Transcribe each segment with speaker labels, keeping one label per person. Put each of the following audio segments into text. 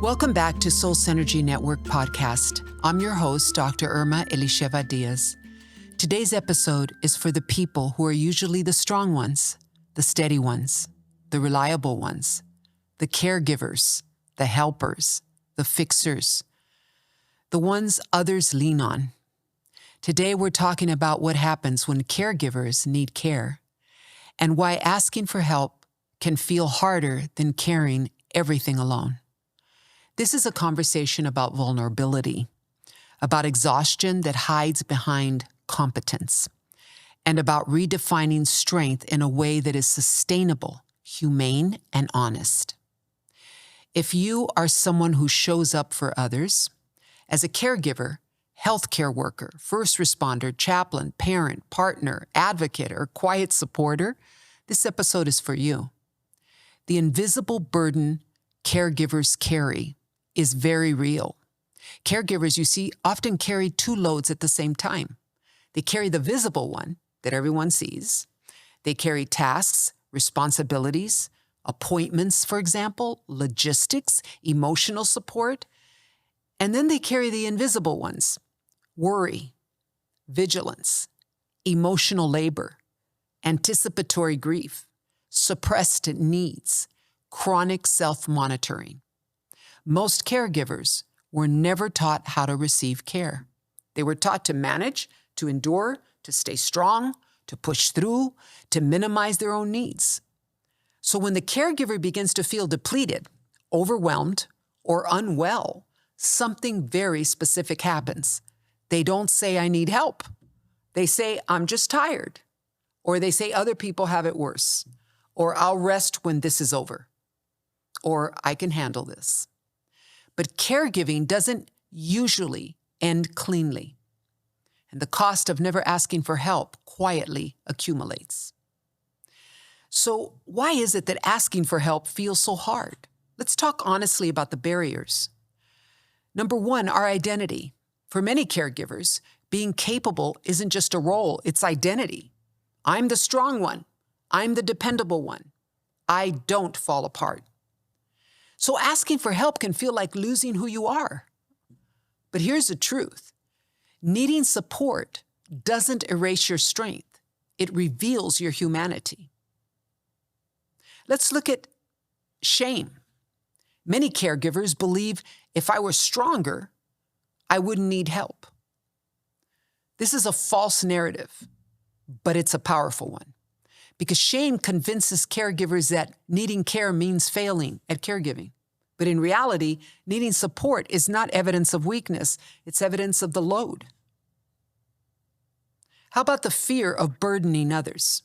Speaker 1: Welcome back to Soul Synergy Network podcast. I'm your host, Dr. Irma Elisheva Diaz. Today's episode is for the people who are usually the strong ones, the steady ones, the reliable ones, the caregivers, the helpers, the fixers, the ones others lean on. Today we're talking about what happens when caregivers need care and why asking for help can feel harder than carrying everything alone. This is a conversation about vulnerability, about exhaustion that hides behind competence, and about redefining strength in a way that is sustainable, humane, and honest. If you are someone who shows up for others, as a caregiver, healthcare worker, first responder, chaplain, parent, partner, advocate, or quiet supporter, this episode is for you. The invisible burden caregivers carry is very real. Caregivers, you see, often carry two loads at the same time. They carry the visible one that everyone sees. They carry tasks, responsibilities, appointments, for example, logistics, emotional support. And then they carry the invisible ones: worry, vigilance, emotional labor, anticipatory grief, suppressed needs, chronic self-monitoring. Most caregivers were never taught how to receive care. They were taught to manage, to endure, to stay strong, to push through, to minimize their own needs. So when the caregiver begins to feel depleted, overwhelmed, or unwell, something very specific happens. They don't say, "I need help." They say, "I'm just tired." Or they say, "Other people have it worse." Or, "I'll rest when this is over." Or, "I can handle this." But caregiving doesn't usually end cleanly. And the cost of never asking for help quietly accumulates. So why is it that asking for help feels so hard? Let's talk honestly about the barriers. Number one, our identity. For many caregivers, being capable isn't just a role, it's identity. I'm the strong one. I'm the dependable one. I don't fall apart. So asking for help can feel like losing who you are. But here's the truth. Needing support doesn't erase your strength. It reveals your humanity. Let's look at shame. Many caregivers believe if I were stronger, I wouldn't need help. This is a false narrative, but it's a powerful one. Because shame convinces caregivers that needing care means failing at caregiving. But in reality, needing support is not evidence of weakness, it's evidence of the load. How about the fear of burdening others?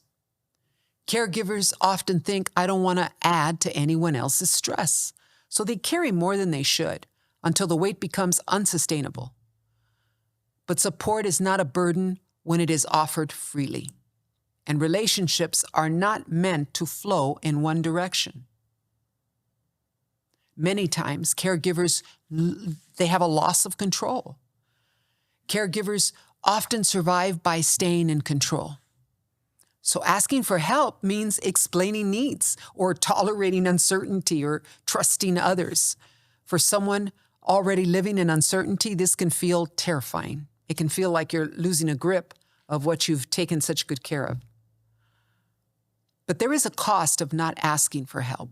Speaker 1: Caregivers often think, "I don't want to add to anyone else's stress." So they carry more than they should until the weight becomes unsustainable. But support is not a burden when it is offered freely. And relationships are not meant to flow in one direction. Many times, caregivers, they have a loss of control. Caregivers often survive by staying in control. So asking for help means explaining needs or tolerating uncertainty or trusting others. For someone already living in uncertainty, this can feel terrifying. It can feel like you're losing a grip of what you've taken such good care of. But there is a cost of not asking for help.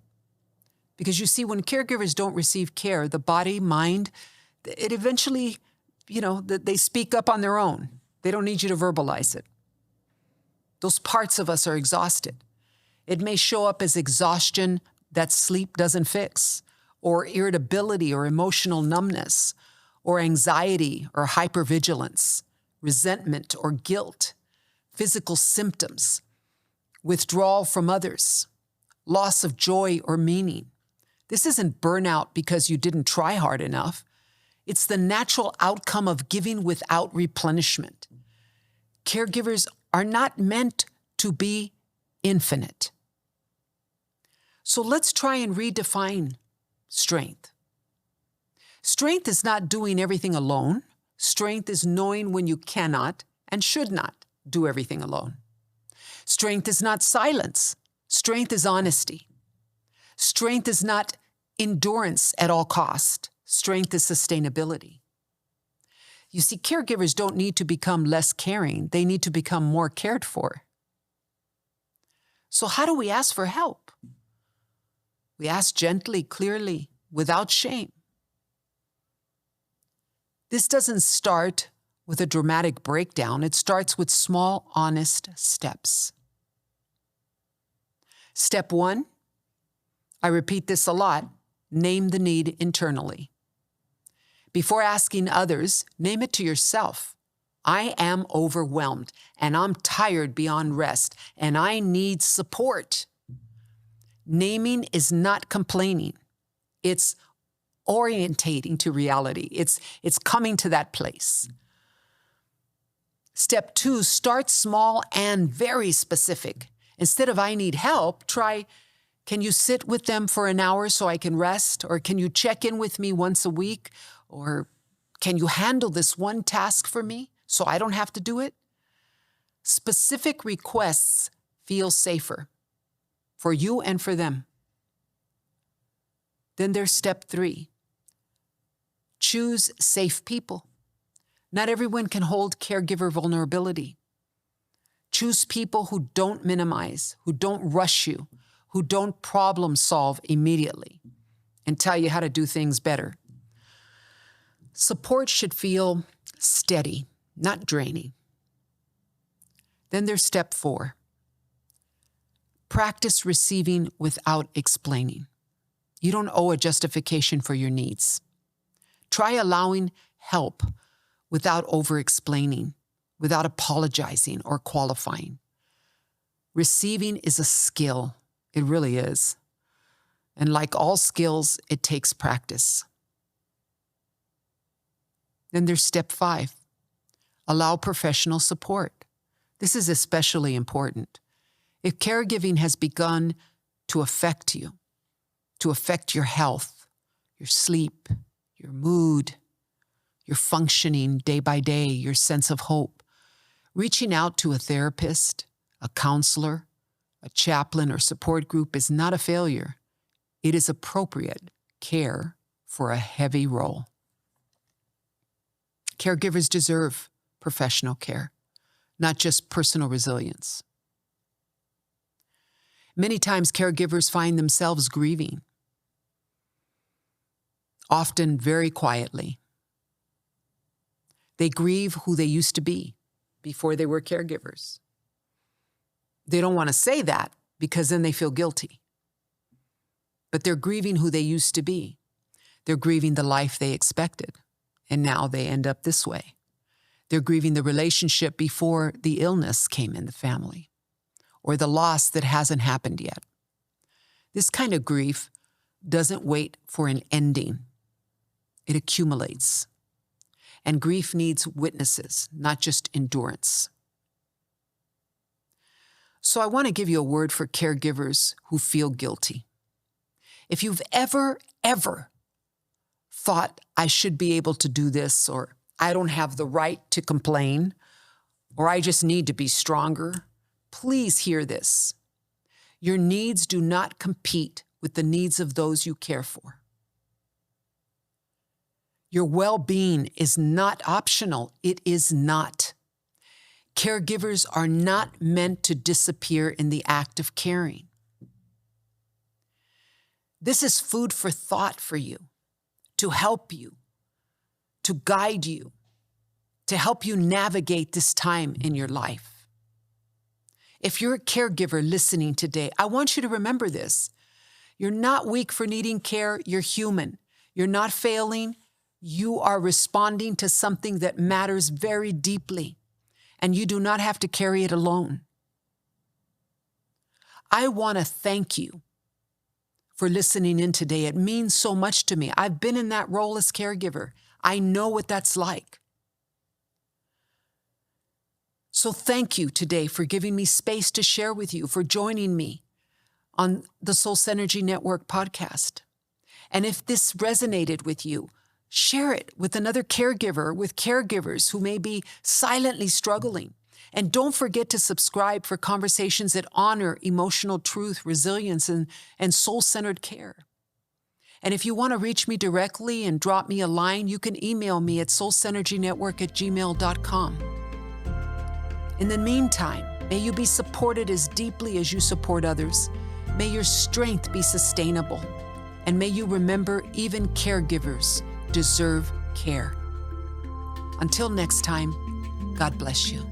Speaker 1: Because you see, when caregivers don't receive care, the body, mind, it eventually, they speak up on their own. They don't need you to verbalize it. Those parts of us are exhausted. It may show up as exhaustion that sleep doesn't fix, or irritability or emotional numbness, or anxiety or hypervigilance, resentment or guilt, physical symptoms, withdrawal from others, loss of joy or meaning. This isn't burnout because you didn't try hard enough. It's the natural outcome of giving without replenishment. Caregivers are not meant to be infinite. So let's try and redefine strength. Strength is not doing everything alone. Strength is knowing when you cannot and should not do everything alone. Strength is not silence. Strength is honesty. Strength is not endurance at all cost. Strength is sustainability. You see, caregivers don't need to become less caring. They need to become more cared for. So how do we ask for help? We ask gently, clearly, without shame. This doesn't start with a dramatic breakdown. It starts with small, honest steps. Step 1, I repeat this a lot, name the need internally. Before asking others, name it to yourself. I am overwhelmed, and I'm tired beyond rest, and I need support. Naming is not complaining. It's orientating to reality. It's coming to that place. Step 2, start small and very specific. Instead of I need help, try, can you sit with them for an hour so I can rest? Or can you check in with me once a week? Or can you handle this one task for me so I don't have to do it? Specific requests feel safer for you and for them. Then there's step 3. Choose safe people. Not everyone can hold caregiver vulnerability. Choose people who don't minimize, who don't rush you, who don't problem solve immediately and tell you how to do things better. Support should feel steady, not draining. Then there's step 4. Practice receiving without explaining. You don't owe a justification for your needs. Try allowing help without over-explaining, without apologizing or qualifying. Receiving is a skill. It really is. And like all skills, it takes practice. Then there's step 5. Allow professional support. This is especially important. If caregiving has begun to affect you, to affect your health, your sleep, your mood, your functioning day by day, your sense of hope, reaching out to a therapist, a counselor, a chaplain, or support group is not a failure. It is appropriate care for a heavy role. Caregivers deserve professional care, not just personal resilience. Many times caregivers find themselves grieving, often very quietly. They grieve who they used to be before they were caregivers. They don't want to say that because then they feel guilty. But they're grieving who they used to be. They're grieving the life they expected, and now they end up this way. They're grieving the relationship before the illness came in the family, or the loss that hasn't happened yet. This kind of grief doesn't wait for an ending. It accumulates. And grief needs witnesses, not just endurance. So I want to give you a word for caregivers who feel guilty. If you've ever thought, I should be able to do this, or I don't have the right to complain, or I just need to be stronger, please hear this. Your needs do not compete with the needs of those you care for. Your well-being is not optional. It is not. Caregivers are not meant to disappear in the act of caring. This is food for thought for you, to help you, to guide you, to help you navigate this time in your life. If you're a caregiver listening today, I want you to remember this. You're not weak for needing care. You're human. You're not failing. You are responding to something that matters very deeply, and you do not have to carry it alone. I want to thank you for listening in today. It means so much to me. I've been in that role as caregiver. I know what that's like. So thank you today for giving me space to share with you, for joining me on the Soul Synergy Network podcast. And if this resonated with you, share it with another caregiver, with caregivers who may be silently struggling. And don't forget to subscribe for conversations that honor emotional truth, resilience, and soul-centered care. And if you want to reach me directly and drop me a line, you can email me at soulsynergynetwork@gmail.com. In the meantime, may you be supported as deeply as you support others. May your strength be sustainable. And may you remember even caregivers deserve care. Until next time, God bless you.